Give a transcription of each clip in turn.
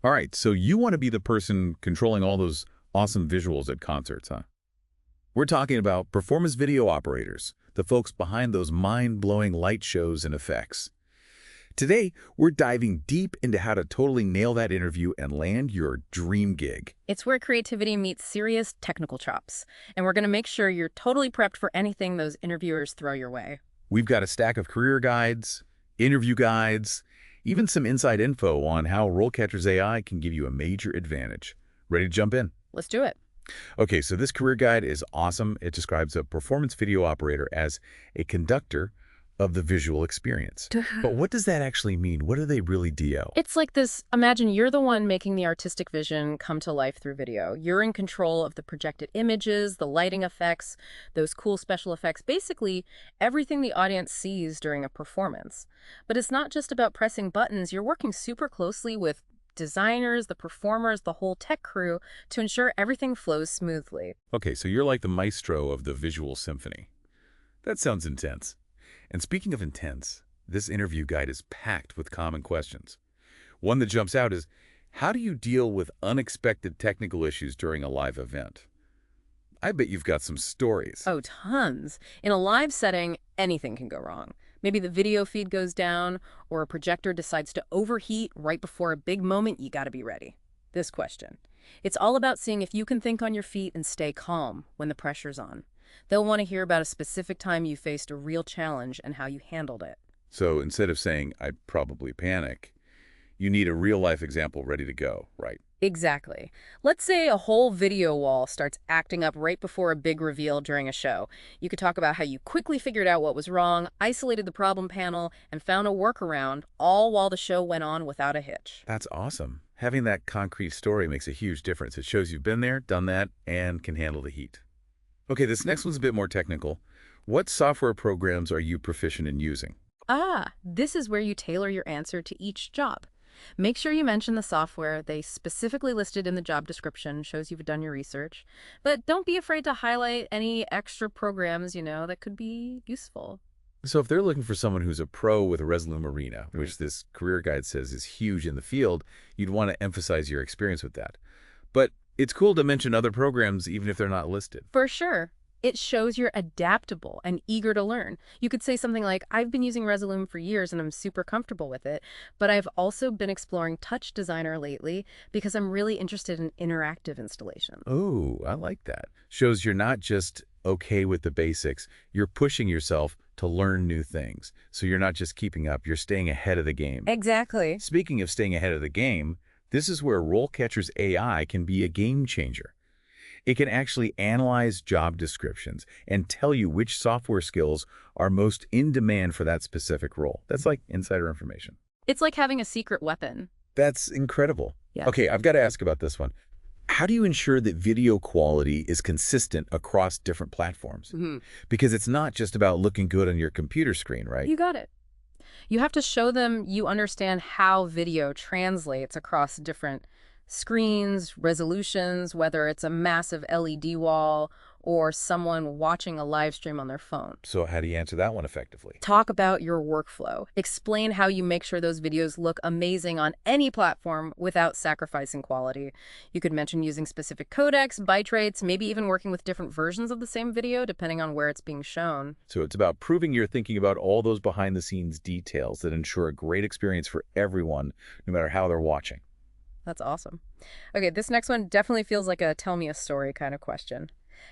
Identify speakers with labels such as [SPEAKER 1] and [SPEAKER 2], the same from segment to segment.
[SPEAKER 1] All right, so you want to be the person controlling all those awesome visuals at concerts, huh? We're talking about performance video operators, the folks behind those mind-blowing light shows and effects. Today, we're diving deep into how to totally nail that interview and land your dream gig.
[SPEAKER 2] It's where creativity meets serious technical chops, and we're going to make sure you're totally prepped for anything those interviewers throw your way.
[SPEAKER 1] We've got a stack of career guides, interview guides, even some inside info on how RoleCatcher's AI can give you a major advantage. Ready to jump in?
[SPEAKER 2] Let's do it.
[SPEAKER 1] Okay, so this career guide is awesome. It describes a performance video operator as a conductor of the visual experience. But what does that actually mean? What do they really do?
[SPEAKER 2] It's like this, imagine you're the one making the artistic vision come to life through video. You're in control of the projected images, the lighting effects, those cool special effects, basically everything the audience sees during a performance. But it's not just about pressing buttons. You're working super closely with designers, the performers, the whole tech crew to ensure everything flows smoothly.
[SPEAKER 1] Okay, so you're like the maestro of the visual symphony. That sounds intense. And speaking of intense, this interview guide is packed with common questions. One that jumps out is, how do you deal with unexpected technical issues during a live event? I bet you've got some stories.
[SPEAKER 2] Oh, tons. In a live setting, anything can go wrong. Maybe the video feed goes down, or a projector decides to overheat right before a big moment. You gotta be ready. This question. It's all about seeing if you can think on your feet and stay calm when the pressure's on. They'll want to hear about a specific time you faced a real challenge and how you handled it.
[SPEAKER 1] So instead of saying, I'd probably panic, you need a real-life example ready to go, right?
[SPEAKER 2] Exactly. Let's say a whole video wall starts acting up right before a big reveal during a show. You could talk about how you quickly figured out what was wrong, isolated the problem panel, and found a workaround, all while the show went on without a hitch.
[SPEAKER 1] That's awesome. Having that concrete story makes a huge difference. It shows you've been there, done that, and can handle the heat. Okay, this next one's a bit more technical. What software programs are you proficient in using?
[SPEAKER 2] This is where you tailor your answer to each job. Make sure you mention the software they specifically listed in the job description, shows you've done your research. But don't be afraid to highlight any extra programs, that could be useful.
[SPEAKER 1] So if they're looking for someone who's a pro with a Resolume Arena, which this career guide says is huge in the field, you'd want to emphasize your experience with that. But it's cool to mention other programs even if they're not listed.
[SPEAKER 2] For sure. It shows you're adaptable and eager to learn. You could say something like, I've been using Resolume for years and I'm super comfortable with it, but I've also been exploring Touch Designer lately because I'm really interested in interactive installations.
[SPEAKER 1] Oh, I like that. Shows you're not just okay with the basics, you're pushing yourself to learn new things. So you're not just keeping up, you're staying ahead of the game.
[SPEAKER 2] Exactly.
[SPEAKER 1] Speaking of staying ahead of the game, this is where RoleCatcher's AI can be a game changer. It can actually analyze job descriptions and tell you which software skills are most in demand for that specific role. That's like insider information.
[SPEAKER 2] It's like having a secret weapon.
[SPEAKER 1] That's incredible.
[SPEAKER 2] Yeah.
[SPEAKER 1] Okay, I've got to ask about this one. How do you ensure that video quality is consistent across different platforms? Because it's not just about looking good on your computer screen, right?
[SPEAKER 2] You got it. You have to show them you understand how video translates across different screens, resolutions, whether it's a massive LED wall or someone watching a live stream on their phone.
[SPEAKER 1] So how do you answer that one effectively?
[SPEAKER 2] Talk about your workflow. Explain how you make sure those videos look amazing on any platform without sacrificing quality. You could mention using specific codecs, byte rates, maybe even working with different versions of the same video depending on where it's being shown.
[SPEAKER 1] So it's about proving you're thinking about all those behind-the-scenes details that ensure a great experience for everyone, no matter how they're watching.
[SPEAKER 2] That's awesome. Okay, this next one definitely feels like a tell me a story kind of question.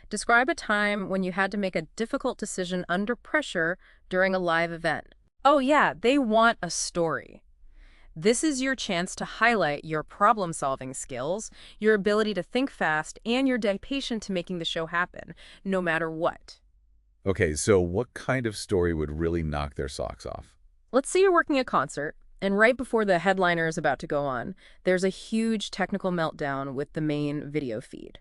[SPEAKER 2] Describe a time when you had to make a difficult decision under pressure during a live event. Oh yeah, they want a story. This is your chance to highlight your problem-solving skills, your ability to think fast, and your dedication to making the show happen, no matter what.
[SPEAKER 1] Okay, so what kind of story would really knock their socks off?
[SPEAKER 2] Let's say you're working a concert, and right before the headliner is about to go on, there's a huge technical meltdown with the main video feed.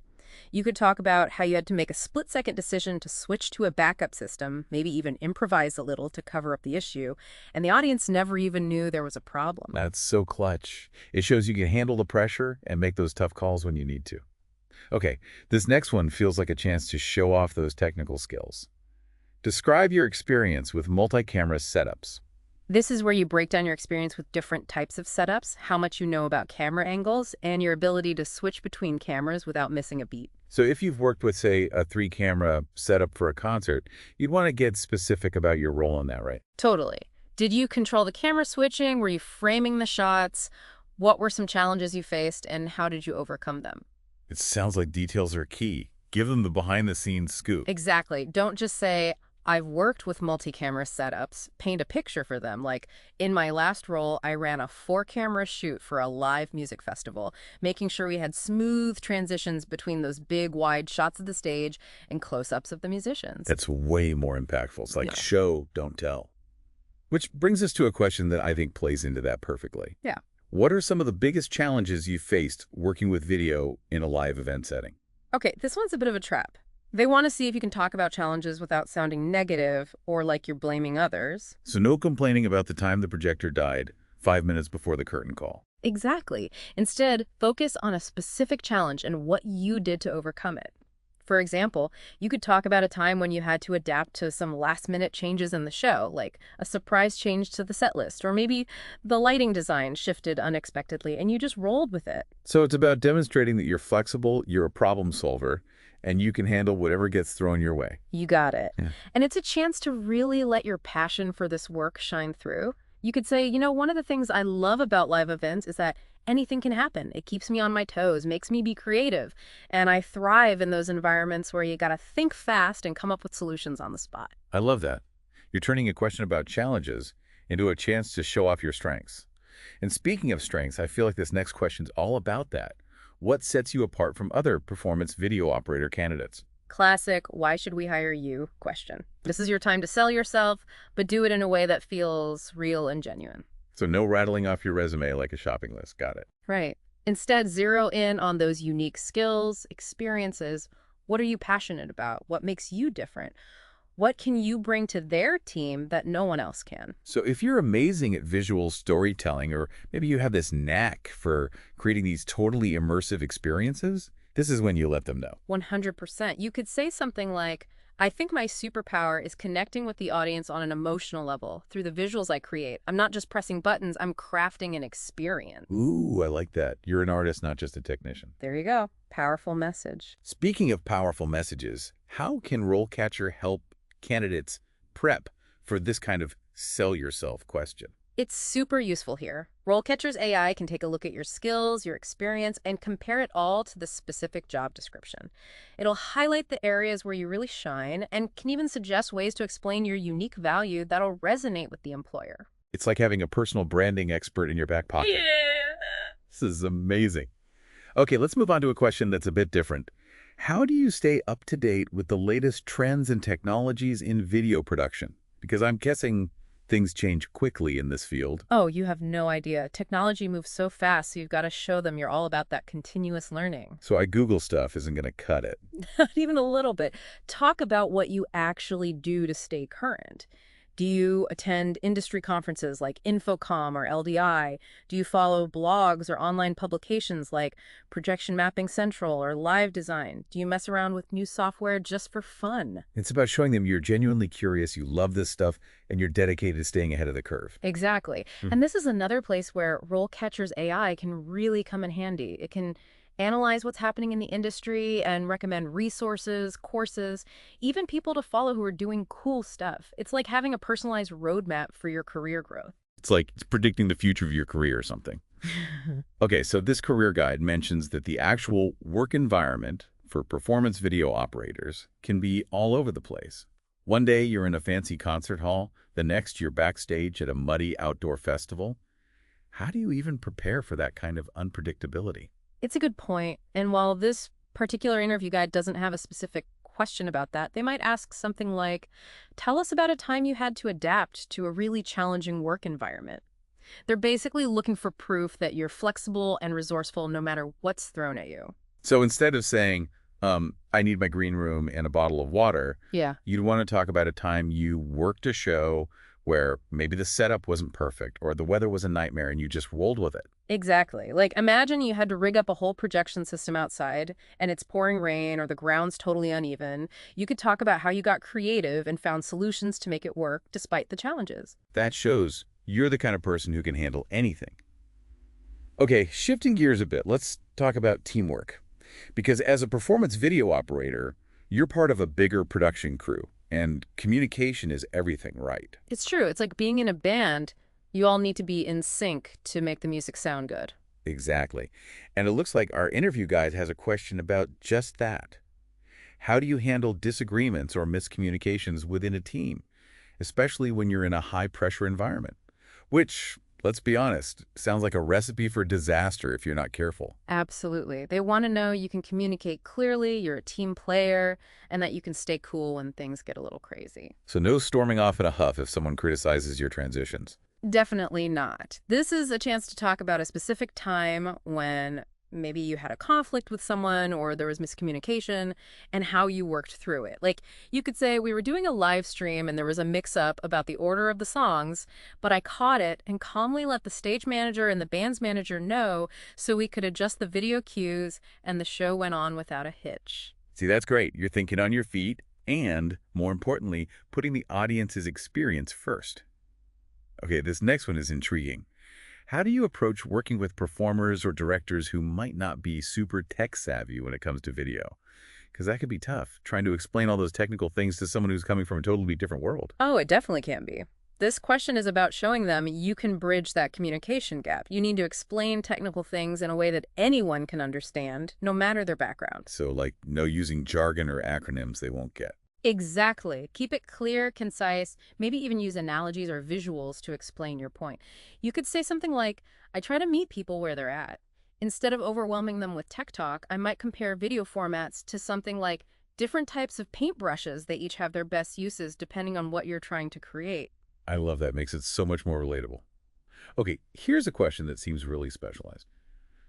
[SPEAKER 2] You could talk about how you had to make a split-second decision to switch to a backup system, maybe even improvise a little to cover up the issue, and the audience never even knew there was a problem.
[SPEAKER 1] That's so clutch. It shows you can handle the pressure and make those tough calls when you need to. Okay, this next one feels like a chance to show off those technical skills. Describe your experience with multi-camera setups.
[SPEAKER 2] This is where you break down your experience with different types of setups, how much you know about camera angles, and your ability to switch between cameras without missing a beat.
[SPEAKER 1] So if you've worked with, say, a 3-camera setup for a concert, you'd want to get specific about your role in that, right?
[SPEAKER 2] Totally. Did you control the camera switching? Were you framing the shots? What were some challenges you faced, and how did you overcome them?
[SPEAKER 1] It sounds like details are key. Give them the behind-the-scenes scoop.
[SPEAKER 2] Exactly. Don't just say, I've worked with multi-camera setups. Paint a picture for them. Like, in my last role, I ran a 4-camera shoot for a live music festival, making sure we had smooth transitions between those big, wide shots of the stage and close-ups of the musicians.
[SPEAKER 1] That's way more impactful. It's like
[SPEAKER 2] Yeah.
[SPEAKER 1] show, don't tell. Which brings us to a question that I think plays into that perfectly.
[SPEAKER 2] Yeah.
[SPEAKER 1] What are some of the biggest challenges you faced working with video in a live event setting?
[SPEAKER 2] Okay, this one's a bit of a trap. They want to see if you can talk about challenges without sounding negative or like you're blaming others.
[SPEAKER 1] So no complaining about the time the projector died 5 minutes before the curtain call.
[SPEAKER 2] Exactly. Instead, focus on a specific challenge and what you did to overcome it. For example, you could talk about a time when you had to adapt to some last-minute changes in the show, like a surprise change to the set list, or maybe the lighting design shifted unexpectedly and you just rolled with it.
[SPEAKER 1] So it's about demonstrating that you're flexible, you're a problem solver, and you can handle whatever gets thrown your way.
[SPEAKER 2] You got it.
[SPEAKER 1] Yeah.
[SPEAKER 2] And it's a chance to really let your passion for this work shine through. You could say, one of the things I love about live events is that anything can happen. It keeps me on my toes, makes me be creative. And I thrive in those environments where you got to think fast and come up with solutions on the spot.
[SPEAKER 1] I love that. You're turning a question about challenges into a chance to show off your strengths. And speaking of strengths, I feel like this next question's all about that. What sets you apart from other performance video operator candidates?
[SPEAKER 2] Classic, why should we hire you question. This is your time to sell yourself, but do it in a way that feels real and genuine.
[SPEAKER 1] So no rattling off your resume like a shopping list. Got it.
[SPEAKER 2] Right. Instead, zero in on those unique skills, experiences. What are you passionate about? What makes you different? What can you bring to their team that no one else can?
[SPEAKER 1] So if you're amazing at visual storytelling, or maybe you have this knack for creating these totally immersive experiences, this is when you let them know.
[SPEAKER 2] 100%. You could say something like, I think my superpower is connecting with the audience on an emotional level through the visuals I create. I'm not just pressing buttons, I'm crafting an experience.
[SPEAKER 1] Ooh, I like that. You're an artist, not just a technician.
[SPEAKER 2] There you go. Powerful message.
[SPEAKER 1] Speaking of powerful messages, how can RoleCatcher help candidates prep for this kind of sell yourself question?
[SPEAKER 2] It's super useful here. RoleCatcher's AI can take a look at your skills, your experience, and compare it all to the specific job description. It'll highlight the areas where you really shine and can even suggest ways to explain your unique value that'll resonate with the employer.
[SPEAKER 1] It's like having a personal branding expert in your back pocket.
[SPEAKER 2] Yeah.
[SPEAKER 1] This is amazing. Okay, let's move on to a question that's a bit different. How do you stay up to date with the latest trends and technologies in video production? Because I'm guessing things change quickly in this field.
[SPEAKER 2] Oh, you have no idea. Technology moves so fast, so you've got to show them you're all about that continuous learning.
[SPEAKER 1] So I Google stuff isn't going to cut it.
[SPEAKER 2] Not even a little bit. Talk about what you actually do to stay current. Do you attend industry conferences like Infocom or LDI? Do you follow blogs or online publications like Projection Mapping Central or Live Design? Do you mess around with new software just for fun?
[SPEAKER 1] It's about showing them you're genuinely curious, you love this stuff, and you're dedicated to staying ahead of the curve.
[SPEAKER 2] Exactly. And this is another place where RoleCatcher's AI can really come in handy. It can analyze what's happening in the industry and recommend resources, courses, even people to follow who are doing cool stuff. It's like having a personalized roadmap for your career growth.
[SPEAKER 1] It's like it's predicting the future of your career or something. Okay, so this career guide mentions that the actual work environment for performance video operators can be all over the place. One day you're in a fancy concert hall, the next you're backstage at a muddy outdoor festival. How do you even prepare for that kind of unpredictability?
[SPEAKER 2] It's a good point. And while this particular interview guide doesn't have a specific question about that, they might ask something like, tell us about a time you had to adapt to a really challenging work environment. They're basically looking for proof that you're flexible and resourceful no matter what's thrown at you.
[SPEAKER 1] So instead of saying, I need my green room and a bottle of water,
[SPEAKER 2] Yeah.
[SPEAKER 1] you'd want to talk about a time you worked a show where maybe the setup wasn't perfect or the weather was a nightmare and you just rolled with it.
[SPEAKER 2] Exactly. Like, imagine you had to rig up a whole projection system outside and it's pouring rain or the ground's totally uneven. You could talk about how you got creative and found solutions to make it work despite the challenges.
[SPEAKER 1] That shows You're the kind of person who can handle anything. Okay, shifting gears a bit, let's talk about teamwork. Because as a performance video operator, you're part of a bigger production crew, and communication is everything, right?
[SPEAKER 2] It's true. It's like being in a band. You all need to be in sync to make the music sound good.
[SPEAKER 1] Exactly. And it looks like our interview guide has a question about just that. How do you handle disagreements or miscommunications within a team, especially when you're in a high-pressure environment? Which, let's be honest, sounds like a recipe for disaster if you're not careful.
[SPEAKER 2] Absolutely. They want to know you can communicate clearly, you're a team player, and that you can stay cool when things get a little crazy.
[SPEAKER 1] So no storming off in a huff if someone criticizes your transitions.
[SPEAKER 2] Definitely not. This is a chance to talk about a specific time when maybe you had a conflict with someone or there was miscommunication and how you worked through it. Like, you could say, we were doing a live stream and there was a mix-up about the order of the songs, but I caught it and calmly let the stage manager and the band's manager know so we could adjust the video cues and the show went on without a hitch.
[SPEAKER 1] See, that's great. You're thinking on your feet and, more importantly, putting the audience's experience first. Okay, this next one is intriguing. How do you approach working with performers or directors who might not be super tech-savvy when it comes to video? Because that could be tough, trying to explain all those technical things to someone who's coming from a totally different world.
[SPEAKER 2] Oh, it definitely can be. This question is about showing them you can bridge that communication gap. You need to explain technical things in a way that anyone can understand, no matter their background.
[SPEAKER 1] So, like, no using jargon or acronyms they won't get.
[SPEAKER 2] Exactly. Keep it clear, concise, maybe even use analogies or visuals to explain your point. You could say something like, I try to meet people where they're at. Instead of overwhelming them with tech talk, I might compare video formats to something like different types of paintbrushes. They each have their best uses depending on what you're trying to create.
[SPEAKER 1] I love that. Makes it so much more relatable. Okay, here's a question that seems really specialized.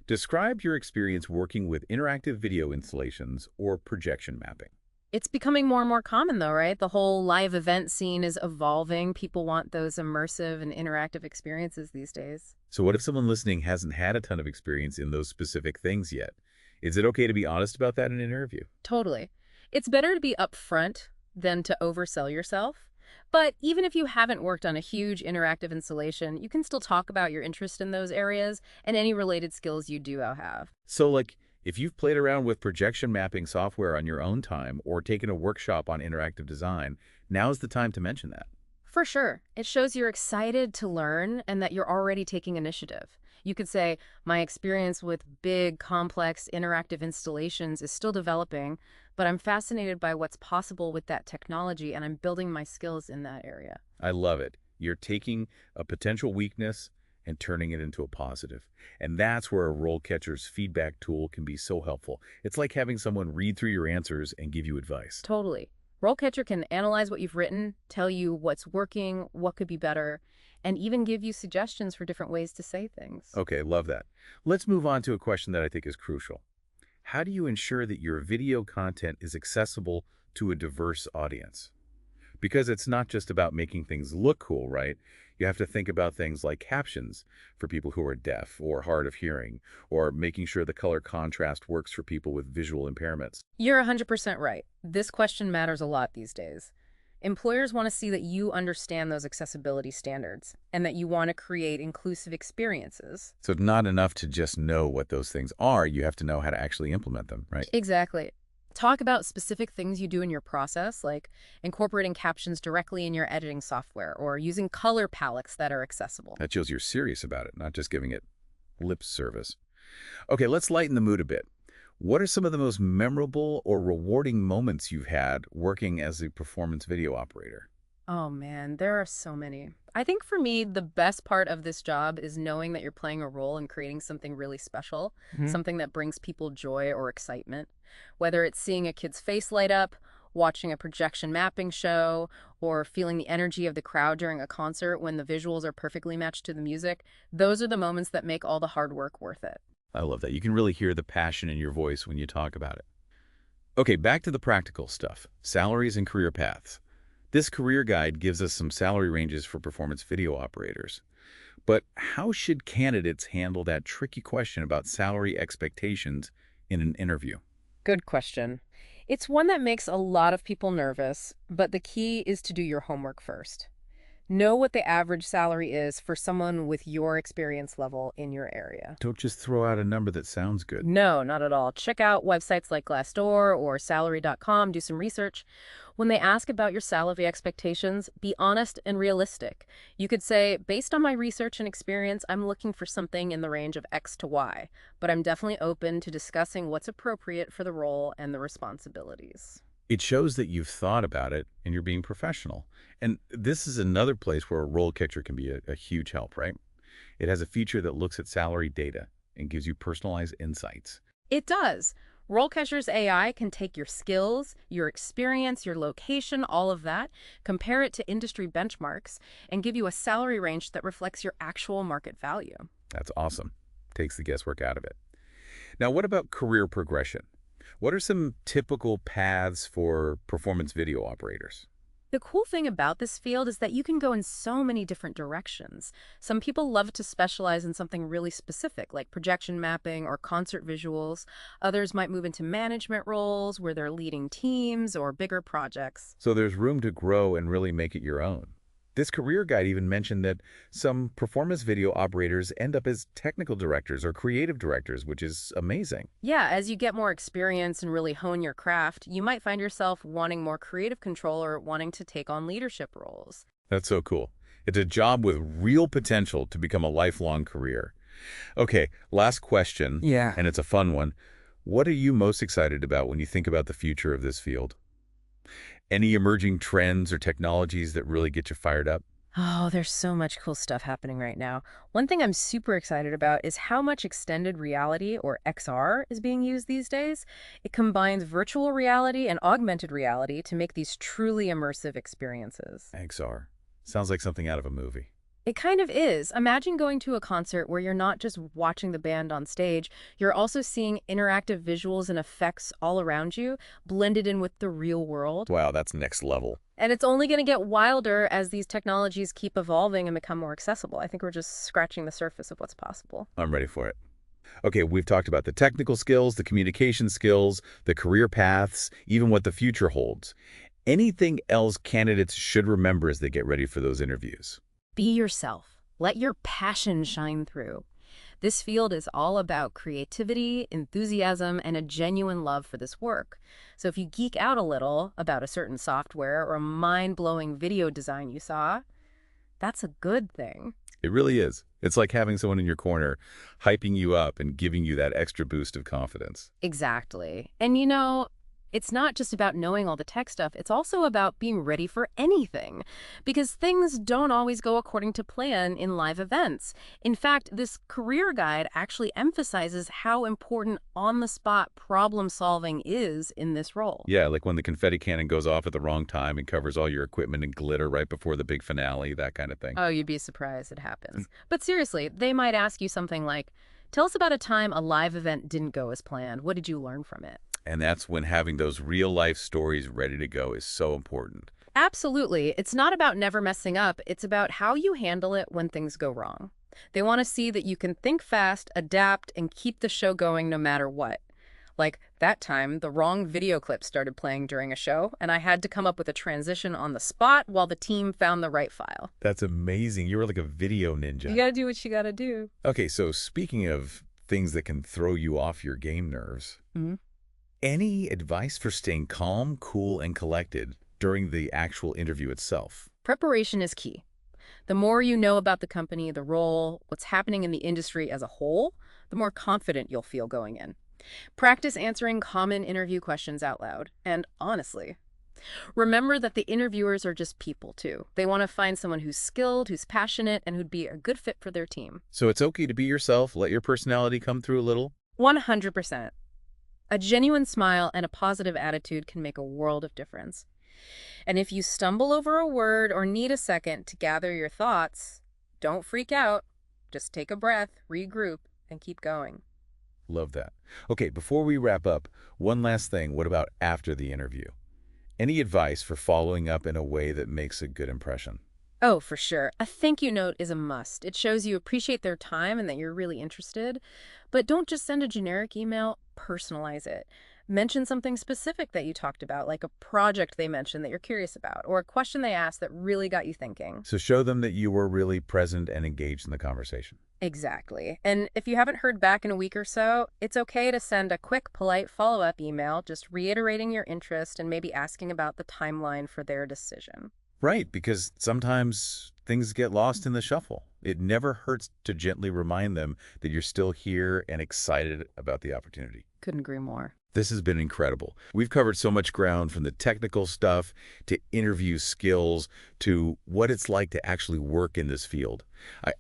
[SPEAKER 1] Describe your experience working with interactive video installations or projection mapping.
[SPEAKER 2] It's becoming more and more common though, right? The whole live event scene is evolving. People want those immersive and interactive experiences these days.
[SPEAKER 1] So what if someone listening hasn't had a ton of experience in those specific things yet? Is it okay to be honest about that in an interview?
[SPEAKER 2] Totally. It's better to be upfront than to oversell yourself. But even if you haven't worked on a huge interactive installation, you can still talk about your interest in those areas and any related skills you do have.
[SPEAKER 1] So, like, if you've played around with projection mapping software on your own time or taken a workshop on interactive design, now's the time to mention that.
[SPEAKER 2] For sure. It shows you're excited to learn and that you're already taking initiative. You could say, my experience with big, complex, interactive installations is still developing, but I'm fascinated by what's possible with that technology and I'm building my skills in that area.
[SPEAKER 1] I love it. You're taking a potential weakness and turning it into a positive. And that's where a RoleCatcher's feedback tool can be so helpful. It's like having someone read through your answers and give you advice.
[SPEAKER 2] Totally. RoleCatcher can analyze what you've written, tell you what's working, what could be better, and even give you suggestions for different ways to say things.
[SPEAKER 1] Okay, love that. Let's move on to a question that I think is crucial. How do you ensure that your video content is accessible to a diverse audience? Because it's not just about making things look cool, right? You have to think about things like captions for people who are deaf or hard of hearing, or making sure the color contrast works for people with visual impairments.
[SPEAKER 2] You're 100% right. This question matters a lot these days. Employers want to see that you understand those accessibility standards and that you want to create inclusive experiences.
[SPEAKER 1] So it's not enough to just know what those things are. You have to know how to actually implement them, right?
[SPEAKER 2] Exactly. Talk about specific things you do in your process, like incorporating captions directly in your editing software or using color palettes that are accessible.
[SPEAKER 1] That shows you're serious about it, not just giving it lip service. Okay, let's lighten the mood a bit. What are some of the most memorable or rewarding moments you've had working as a performance video operator?
[SPEAKER 2] Oh man, there are so many. I think for me, the best part of this job is knowing that you're playing a role in creating something really special, something that brings people joy or excitement. Whether it's seeing a kid's face light up, watching a projection mapping show, or feeling the energy of the crowd during a concert when the visuals are perfectly matched to the music, those are the moments that make all the hard work worth it.
[SPEAKER 1] I love that. You can really hear the passion in your voice when you talk about it. Okay, back to the practical stuff, salaries and career paths. This career guide gives us some salary ranges for performance video operators. But how should candidates handle that tricky question about salary expectations in an interview?
[SPEAKER 2] Good question. It's one that makes a lot of people nervous, but the key is to do your homework first. Know what the average salary is for someone with your experience level in your area.
[SPEAKER 1] Don't just throw out a number that sounds good.
[SPEAKER 2] No, not at all. Check out websites like Glassdoor or salary.com, do some research. When they ask about your salary expectations, be honest and realistic. You could say, based on my research and experience, I'm looking for something in the range of X to Y, but I'm definitely open to discussing what's appropriate for the role and the responsibilities.
[SPEAKER 1] It shows that you've thought about it and you're being professional. And this is another place where a role catcher can be a huge help, right? It has a feature that looks at salary data and gives you personalized insights.
[SPEAKER 2] It does. RoleCatcher's AI can take your skills, your experience, your location, all of that, compare it to industry benchmarks, and give you a salary range that reflects your actual market value.
[SPEAKER 1] That's awesome. Takes the guesswork out of it. Now, what about career progression? What are some typical paths for performance video operators?
[SPEAKER 2] The cool thing about this field is that you can go in so many different directions. Some people love to specialize in something really specific, like projection mapping or concert visuals. Others might move into management roles where they're leading teams or bigger projects.
[SPEAKER 1] So there's room to grow and really make it your own. This career guide even mentioned that some performance video operators end up as technical directors or creative directors, which is amazing.
[SPEAKER 2] Yeah, as you get more experience and really hone your craft, you might find yourself wanting more creative control or wanting to take on leadership roles.
[SPEAKER 1] That's so cool. It's a job with real potential to become a lifelong career. Okay, last question.
[SPEAKER 3] Yeah.
[SPEAKER 1] And it's a fun one. What are you most excited about when you think about the future of this field? Any emerging trends or technologies that really get you fired up?
[SPEAKER 2] Oh, there's so much cool stuff happening right now. One thing I'm super excited about is how much extended reality, or XR, is being used these days. It combines virtual reality and augmented reality to make these truly immersive experiences.
[SPEAKER 1] XR. Sounds like something out of a movie.
[SPEAKER 2] It kind of is. Imagine going to a concert where you're not just watching the band on stage, you're also seeing interactive visuals and effects all around you, blended in with the real world.
[SPEAKER 1] Wow, that's next level.
[SPEAKER 2] And it's only going to get wilder as these technologies keep evolving and become more accessible. I think we're just scratching the surface of what's possible.
[SPEAKER 1] I'm ready for it. Okay, we've talked about the technical skills, the communication skills, the career paths, even what the future holds. Anything else candidates should remember as they get ready for those interviews?
[SPEAKER 2] Be yourself. Let your passion shine through. This field is all about creativity, enthusiasm, and a genuine love for this work. So if you geek out a little about a certain software or a mind-blowing video design you saw, that's a good thing.
[SPEAKER 1] It really is. It's like having someone in your corner hyping you up and giving you that extra boost of confidence.
[SPEAKER 2] Exactly. And you know, it's not just about knowing all the tech stuff, it's also about being ready for anything. Because things don't always go according to plan in live events. In fact, this career guide actually emphasizes how important on-the-spot problem-solving is in this role.
[SPEAKER 1] Yeah, like when the confetti cannon goes off at the wrong time and covers all your equipment in glitter right before the big finale, that kind of thing.
[SPEAKER 2] Oh, you'd be surprised it happens. But seriously, they might ask you something like, tell us about a time a live event didn't go as planned. What did you learn from it?
[SPEAKER 1] And that's when having those real-life stories ready to go is so important.
[SPEAKER 2] Absolutely. It's not about never messing up. It's about how you handle it when things go wrong. They want to see that you can think fast, adapt, and keep the show going no matter what. Like that time, the wrong video clip started playing during a show, and I had to come up with a transition on the spot while the team found the right file.
[SPEAKER 1] That's amazing. You were like a video ninja.
[SPEAKER 2] You gotta do what you gotta do.
[SPEAKER 1] Okay, so speaking of things that can throw you off your game nerves, any advice for staying calm, cool, and collected during the actual interview itself?
[SPEAKER 2] Preparation is key. The more you know about the company, the role, what's happening in the industry as a whole, the more confident you'll feel going in. Practice answering common interview questions out loud. And honestly, remember that the interviewers are just people too. They want to find someone who's skilled, who's passionate, and who'd be a good fit for their team.
[SPEAKER 1] So it's okay to be yourself, let your personality come through a little?
[SPEAKER 2] 100%. A genuine smile and a positive attitude can make a world of difference. And if you stumble over a word or need a second to gather your thoughts, don't freak out. Just take a breath, regroup, and keep going.
[SPEAKER 1] Love that. Okay, before we wrap up, one last thing. What about after the interview? Any advice for following up in a way that makes a good impression?
[SPEAKER 2] Oh, for sure. A thank you note is a must. It shows you appreciate their time and that you're really interested. But don't just send a generic email, personalize it. Mention something specific that you talked about, like a project they mentioned that you're curious about, or a question they asked that really got you thinking.
[SPEAKER 1] So show them that you were really present and engaged in the conversation.
[SPEAKER 2] Exactly. And if you haven't heard back in a week or so, it's okay to send a quick, polite follow-up email, just reiterating your interest and maybe asking about the timeline for their decision.
[SPEAKER 1] Right, because sometimes things get lost in the shuffle. It never hurts to gently remind them that you're still here and excited about the opportunity.
[SPEAKER 2] Couldn't agree more.
[SPEAKER 1] This has been incredible. We've covered so much ground, from the technical stuff to interview skills to what it's like to actually work in this field.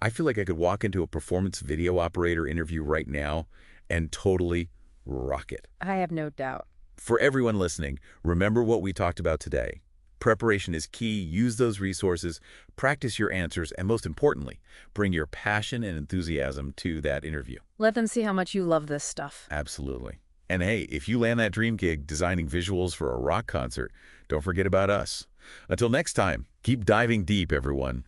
[SPEAKER 1] I feel like I could walk into a performance video operator interview right now and totally rock it.
[SPEAKER 2] I have no doubt.
[SPEAKER 1] For everyone listening, remember what we talked about today. Preparation is key. Use those resources, practice your answers, and most importantly, bring your passion and enthusiasm to that interview.
[SPEAKER 2] Let them see how much you love this stuff.
[SPEAKER 1] Absolutely. And hey, if you land that dream gig designing visuals for a rock concert, don't forget about us. Until next time, keep diving deep, everyone.